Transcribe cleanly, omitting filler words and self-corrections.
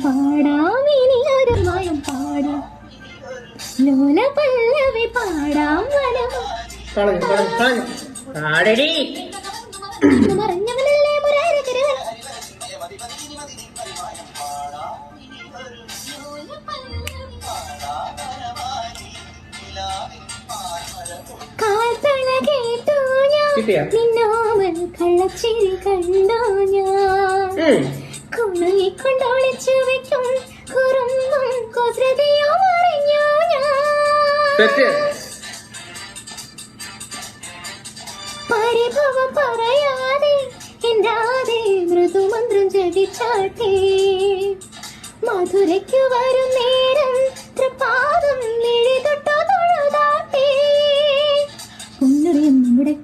പാടാം ഇനി ഒരു മായം പാടാം ലോല പല്ലവി പാടാം മറഞ്ഞവനല്ലേ മുരാരകരവൻ കാൽത്തള കേട്ടോ ഞാൻ നിന്നോമൻ കള്ളച്ചിരി കണ്ടോ ഞാൻ കുണുങ്ങിക്കൊണ്ടൊളിച്ചു വെക്കും കുറുമ്പും കുസൃതിയോ അറിഞ്ഞോ ഞാൻ പരിഭവം പറയാതെ എന്താതെ മൃദുമന്ത്രം ജപിച്ചാട്ടേ മധുരയ്ക്കു വരും നേരം തൃപ്പാദം എഴുതൊട്ടോ തൊഴുതാട്ടേ ഉന്നറിയും നമ്മുടെ